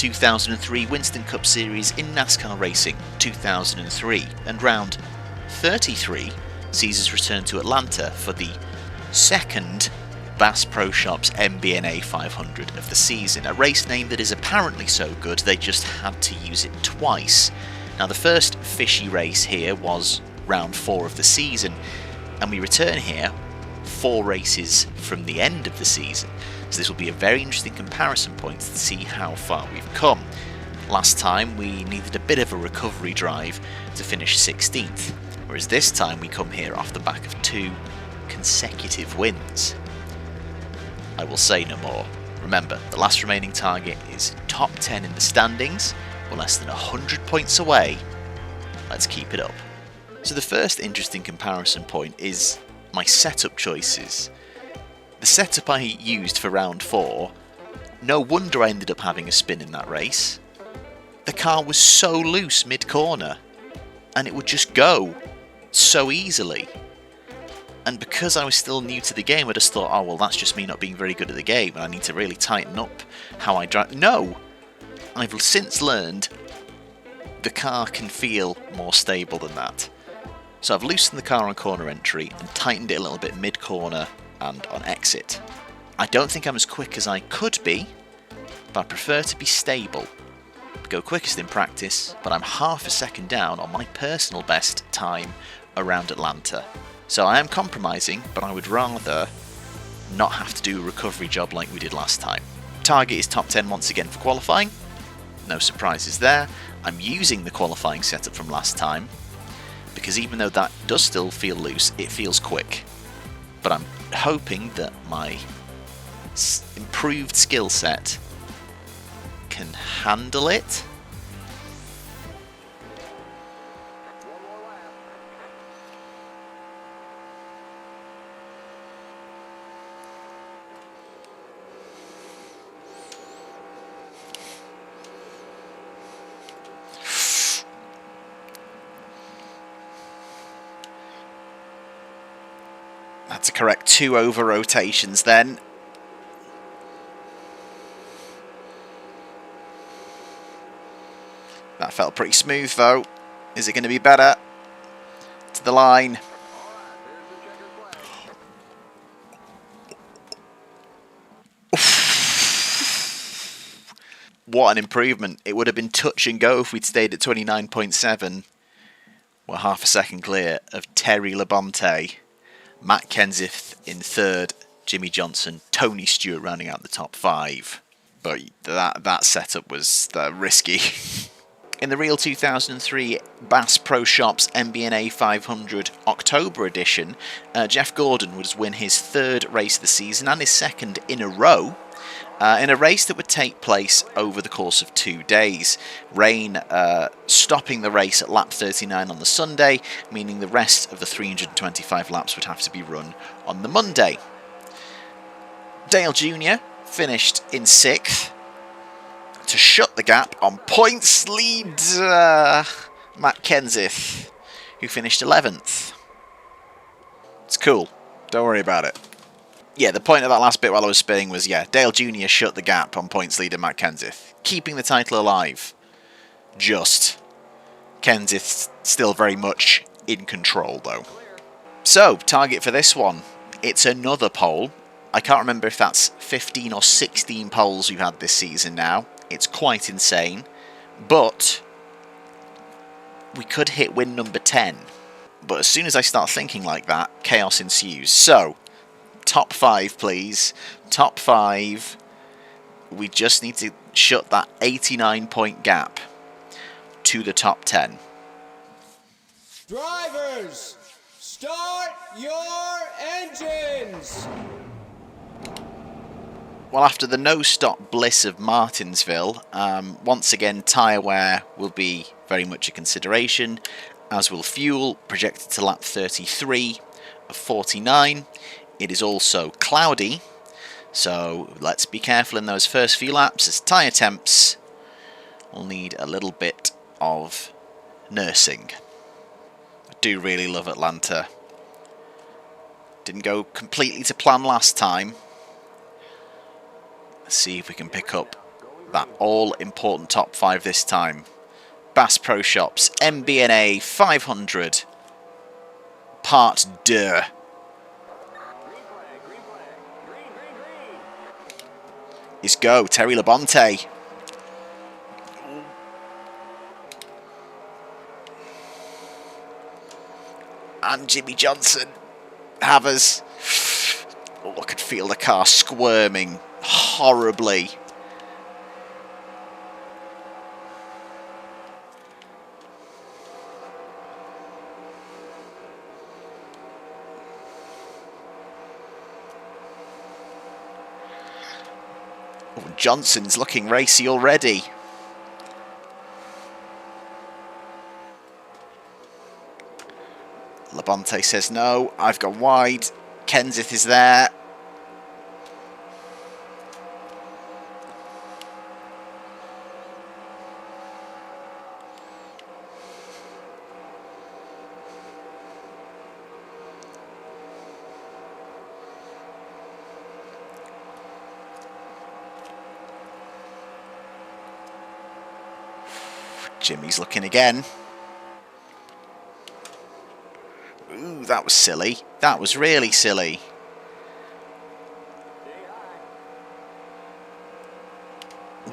2003 Winston Cup Series in NASCAR Racing 2003, and round 33 sees us return to Atlanta for the second Bass Pro Shops MBNA 500 of the season, a race name that is apparently so good they just had to use it twice. Now the first fishy race here was round 4 of the season, and we return here 4 races from the end of the season, so this will be a very interesting comparison point to see how far we've come. Last time we needed a bit of a recovery drive to finish 16th, whereas this time we come here off the back of 2 consecutive wins. I will say no more. Remember, the last remaining target is top 10 in the standings. We're less than 100 points away. Let's keep it up. So the first interesting comparison point is my setup choices. The setup I used for round 4, no wonder I ended up having a spin in that race. The car was so loose mid-corner, and it would just go so easily. And because I was still new to the game, I just thought, oh well, that's just me not being very good at the game, and I need to really tighten up how I drive. No! I've since learned the car can feel more stable than that. So I've loosened the car on corner entry and tightened it a little bit mid-corner and on exit. I don't think I'm as quick as I could be, but I prefer to be stable. Go quickest in practice, but I'm half a second down on my personal best time around Atlanta. So I am compromising, but I would rather not have to do a recovery job like we did last time. Target is top 10 once again for qualifying. No surprises there. I'm using the qualifying setup from last time, because even though that does still feel loose, it feels quick. But I'm hoping that my improved skill set can handle it. That's a correct 2 over rotations then. That felt pretty smooth though. Is it going to be better? To the line. What an improvement. It would have been touch and go if we'd stayed at 29.7. We're half a second clear of Terry Labonte. Matt Kenseth in 3rd, Jimmy Johnson, Tony Stewart rounding out the top 5. But that setup was risky. In the real 2003 Bass Pro Shops MBNA 500 October edition, Jeff Gordon would win his 3rd race of the season and his 2nd in a row. In a race that would take place over the course of 2 days. Rain stopping the race at lap 39 on the Sunday, meaning the rest of the 325 laps would have to be run on the Monday. Dale Jr. finished in 6th to shut the gap on points lead Matt Kenseth, who finished 11th. It's cool, don't worry about it. Yeah, the point of that last bit while I was spinning was, yeah, Dale Jr. shut the gap on points leader Matt Kenseth, keeping the title alive. Just. Kenseth still very much in control, though. So, target for this one. It's another pole. I can't remember if that's 15 or 16 poles we've had this season now. It's quite insane. But we could hit win number 10. But as soon as I start thinking like that, chaos ensues. So, top 5, please. Top 5. We just need to shut that 89-point gap to the top 10. Drivers, start your engines! Well, after the no-stop bliss of Martinsville, once again tyre wear will be very much a consideration, as will fuel, projected to lap 33 of 49. It is also cloudy, so let's be careful in those first few laps as tyre temps will need a little bit of nursing. I do really love Atlanta. Didn't go completely to plan last time. Let's see if we can pick up that all-important top 5 this time. Bass Pro Shops MBNA 500 Part 2. Is go, Terry Labonte. And Jimmy Johnson. Havers. Oh, I could feel the car squirming horribly. Oh, Johnson's looking racy already. Labonte says no, I've gone wide. Kenseth is there. Jimmy's looking again. Ooh, that was silly. That was really silly.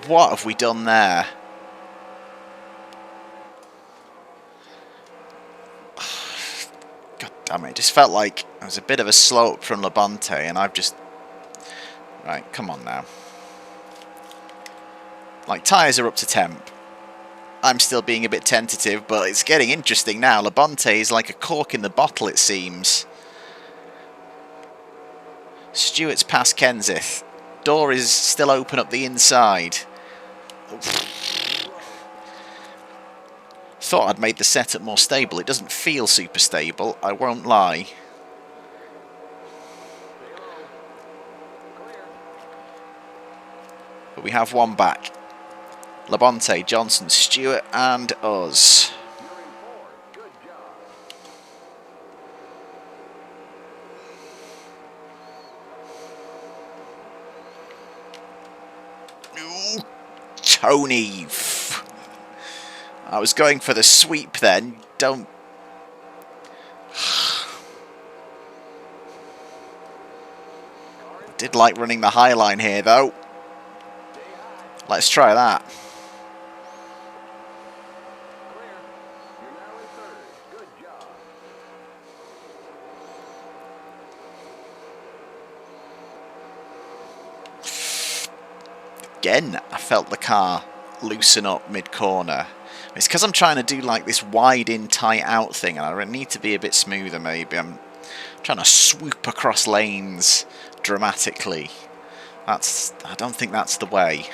What have we done there? God damn it. It just felt like it was a bit of a slope from Labonte and I've just... Right, come on now. Like, tyres are up to temp. I'm still being a bit tentative, but it's getting interesting now. Labonte is like a cork in the bottle, it seems. Stewart's past Kenseth. Door is still open up the inside. Thought I'd made the setup more stable. It doesn't feel super stable, I won't lie. But we have one back. Labonte, Johnson, Stewart and us. Ooh, Tony. I was going for the sweep then. Don't... Did like running the high line here though. Let's try that. Again, I felt the car loosen up mid-corner. It's because I'm trying to do like this wide-in, tight-out thing, and I need to be a bit smoother maybe. I'm trying to swoop across lanes dramatically. I don't think that's the way.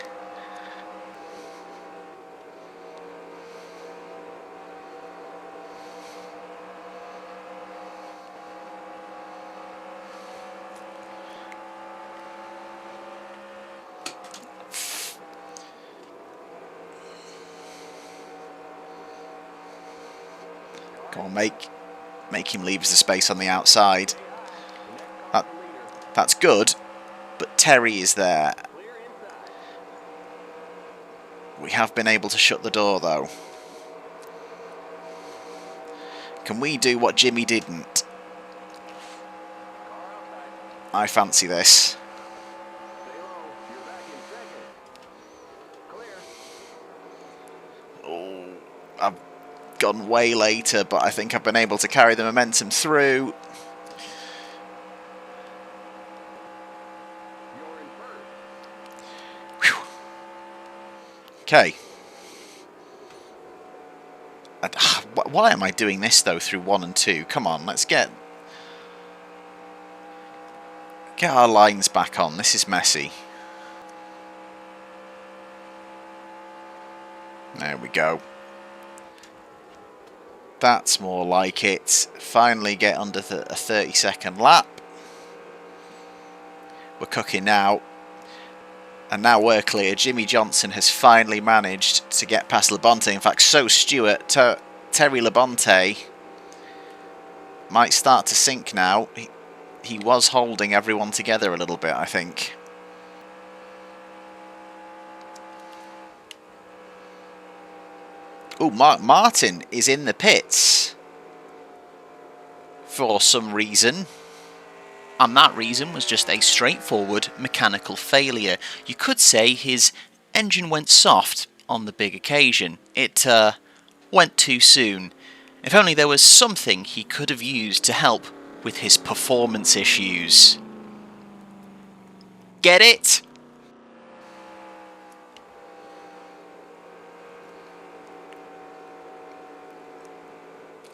Come on, make him leave us the space on the outside. That's good, but Terry is there. We have been able to shut the door though. Can we do what Jimmy didn't? I fancy this. Oh, I've gone way later, but I think I've been able to carry the momentum through. Whew. Okay. Why am I doing this though through 1 and 2? Come on, let's get our lines back on. This is messy. There we go. That's more like it. Finally get under a 30-second lap. We're cooking now. And now we're clear. Jimmy Johnson has finally managed to get past Labonte. In fact, so Stewart. Terry Labonte might start to sink now. He was holding everyone together a little bit, I think. Oh, Mark Martin is in the pits for some reason. And that reason was just a straightforward mechanical failure. You could say his engine went soft on the big occasion. It went too soon. If only there was something he could have used to help with his performance issues. Get it?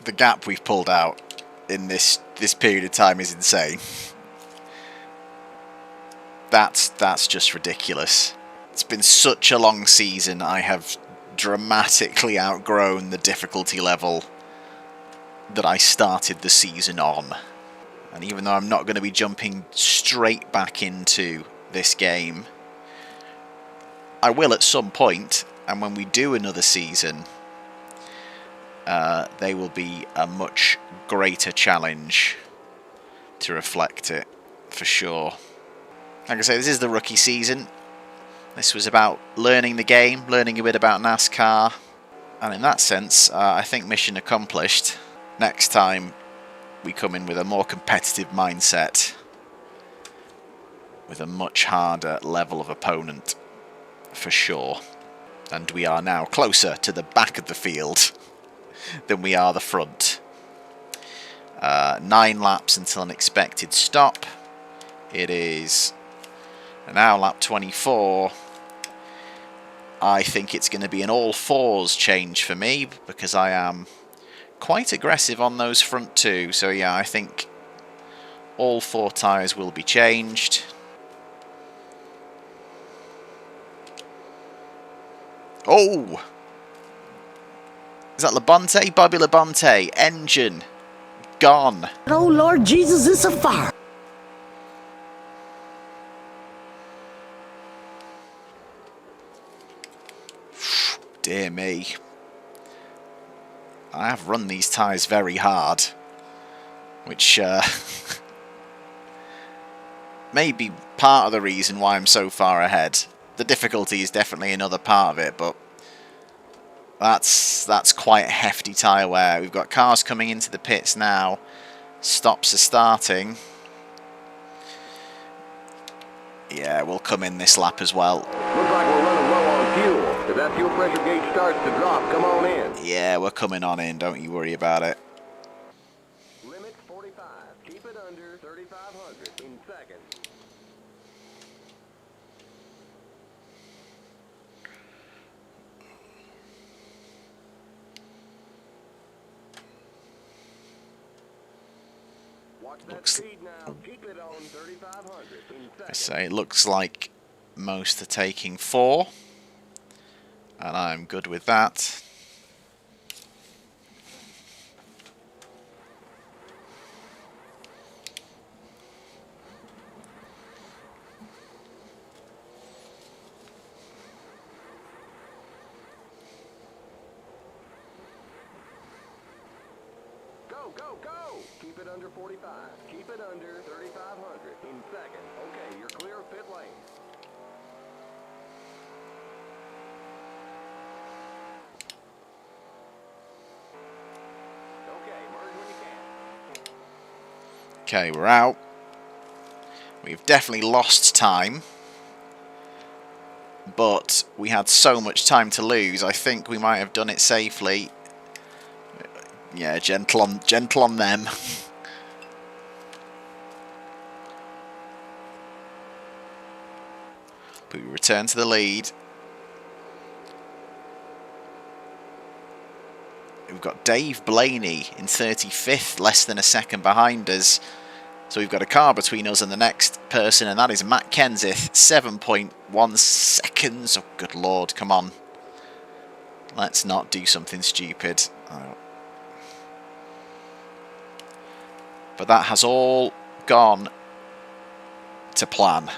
The gap we've pulled out in this period of time is insane. That's just ridiculous. It's been such a long season. I have dramatically outgrown the difficulty level that I started the season on. And even though I'm not going to be jumping straight back into this game, I will at some point, and when we do another season, they will be a much greater challenge to reflect it, for sure. Like I say, this is the rookie season. This was about learning the game, learning a bit about NASCAR, and in that sense, I think mission accomplished. Next time, we come in with a more competitive mindset, with a much harder level of opponent, for sure. And we are now closer to the back of the field than we are the front. 9 laps until an expected stop. It is now lap 24. I think it's going to be an all fours change for me because I am quite aggressive on those front two. So yeah, I think all 4 tyres will be changed. Oh! Is that Labonte? Bobby Labonte. Engine. Gone. Oh, Lord Jesus, it's a fire. Dear me. I have run these tyres very hard. Which may be part of the reason why I'm so far ahead. The difficulty is definitely another part of it, but that's quite hefty tyre wear. We've got cars coming into the pits now. Stops are starting. Yeah, we'll come in this lap as well. Looks like we're running low on fuel. If that fuel pressure gauge starts to drop, come on in. Yeah, we're coming on in. Don't you worry about it. Limit 45. Keep it under 3,500 in seconds. Watch that speed now. Keep it on 3,500 in seconds. I say it looks like most are taking 4, and I'm good with that. Go, go! Keep it under 45. Keep it under 3,500 in seconds. Okay, you're clear of pit lane. Okay, merge when you can. Okay, we're out. We've definitely lost time, but we had so much time to lose. I think we might have done it safely. Yeah, gentle on them. But we return to the lead. We've got Dave Blaney in 35th, less than a second behind us. So we've got a car between us and the next person, and that is Matt Kenseth, 7.1 seconds. Oh, good Lord, come on. Let's not do something stupid. Oh. But that has all gone to plan.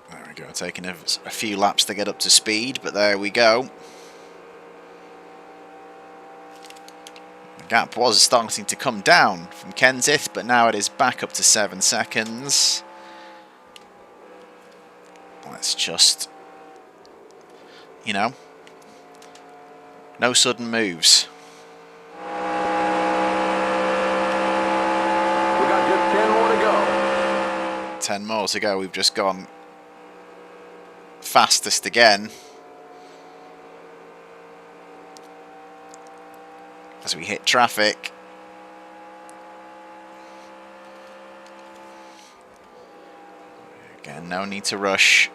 There we go, taking a few laps to get up to speed, but there we go. Gap was starting to come down from Kenseth, but now it is back up to 7 seconds. Let's just, you know, no sudden moves. We got just 10 more to go. 10 more to go. We've just gone fastest again. As we hit traffic. Again, no need to rush.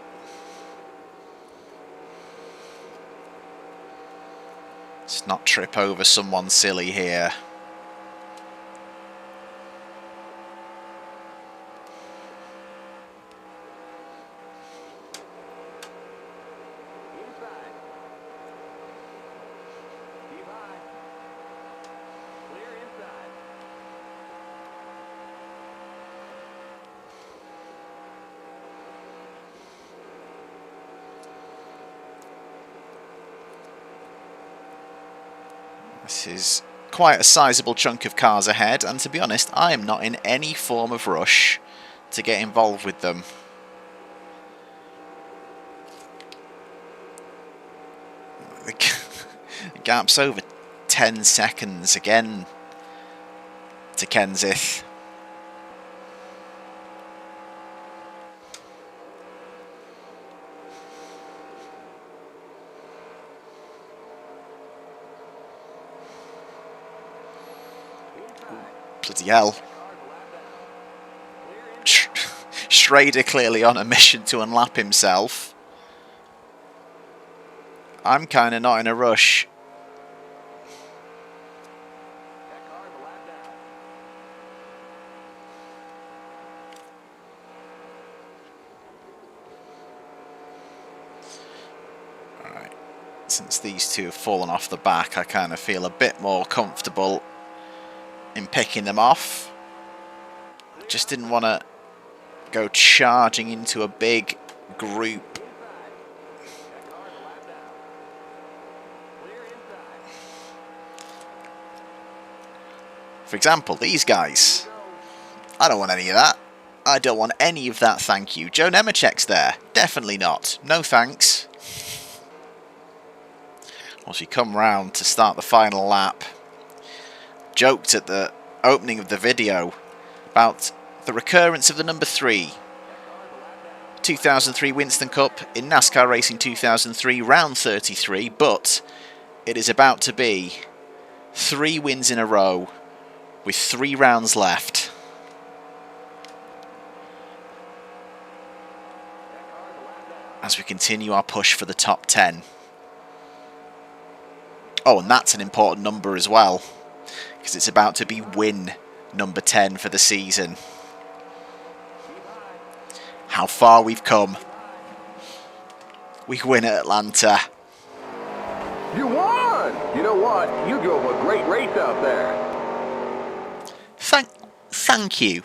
Let's not trip over someone silly here. Inside. Keep high. Clear inside. This is quite a sizable chunk of cars ahead, and to be honest, I am not in any form of rush to get involved with them. The gap's over 10 seconds again to Kenseth. Bloody hell. Schrader clearly on a mission to unlap himself. I'm kind of not in a rush. Alright, since these two have fallen off the back, I kind of feel a bit more comfortable in picking them off. Just didn't want to go charging into a big group. For example, these guys. I don't want any of that. I don't want any of that, thank you. Joe Nemechek's there. Definitely not. No thanks. Once we come round to start the final lap, joked at the opening of the video about the recurrence of the number 3. 2003 Winston Cup in NASCAR Racing 2003, round 33, but it is about to be 3 wins in a row with 3 rounds left. As we continue our push for the top 10. Oh, and that's an important number as well, because it's about to be win number 10 for the season. How far we've come. We win at Atlanta. You won! You know what? You drove a great race out there. Thank you.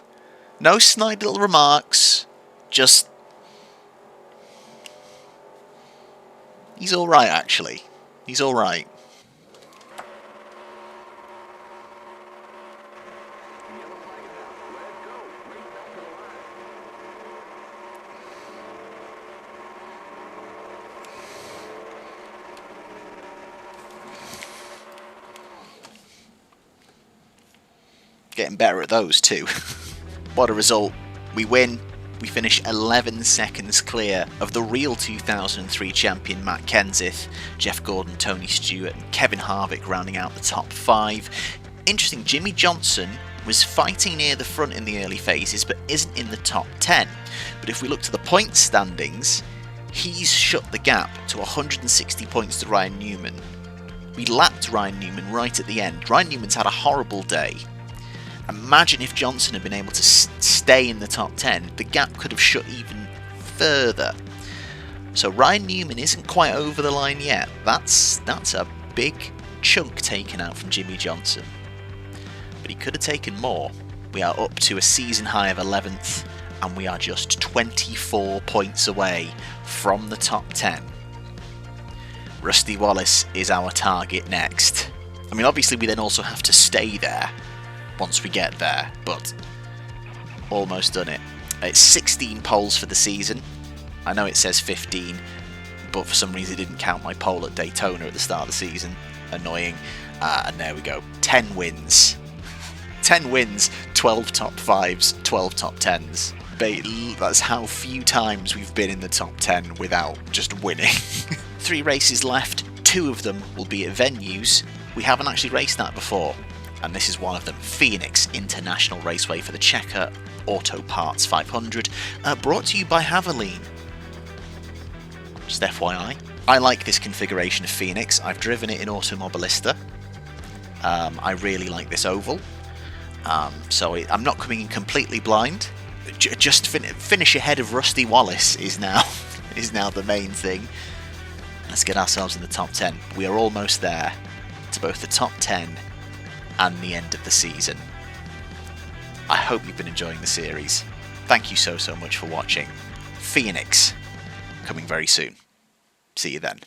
No snide little remarks. Just... He's alright, actually. He's alright. Getting better at those too. What a result. We win. We finish 11 seconds clear of the real 2003 champion Matt Kenseth, Jeff Gordon, Tony Stewart and Kevin Harvick rounding out the top 5. Interesting, Jimmy Johnson was fighting near the front in the early phases but isn't in the top 10. But if we look to the points standings, he's shut the gap to 160 points to Ryan Newman. We lapped Ryan Newman right at the end. Ryan Newman's had a horrible day. Imagine if Johnson had been able to stay in the top 10, the gap could have shut even further. So Ryan Newman isn't quite over the line yet. That's a big chunk taken out from Jimmy Johnson. But he could have taken more. We are up to a season high of 11th, and we are just 24 points away from the top 10. Rusty Wallace is our target next. I mean, obviously we then also have to stay there once we get there, but almost done it. It's 16 poles for the season. I know it says 15, but for some reason it didn't count my pole at Daytona at the start of the season. Annoying. And there we go. 10 wins. 10 wins, 12 top 5s, 12 top 10s. That's how few times we've been in the top 10 without just winning. 3 races left. 2 of them will be at venues we haven't actually raced at before. And this is one of them. Phoenix International Raceway for the Checker Auto Parts 500. Brought to you by Haviline. Just FYI. I like this configuration of Phoenix. I've driven it in Automobilista. I really like this oval. So I'm not coming in completely blind. Just finish ahead of Rusty Wallace is now the main thing. Let's get ourselves in the top 10. We are almost there to both the top 10 and the end of the season. I hope you've been enjoying the series. Thank you so much for watching. Phoenix, coming very soon. See you then.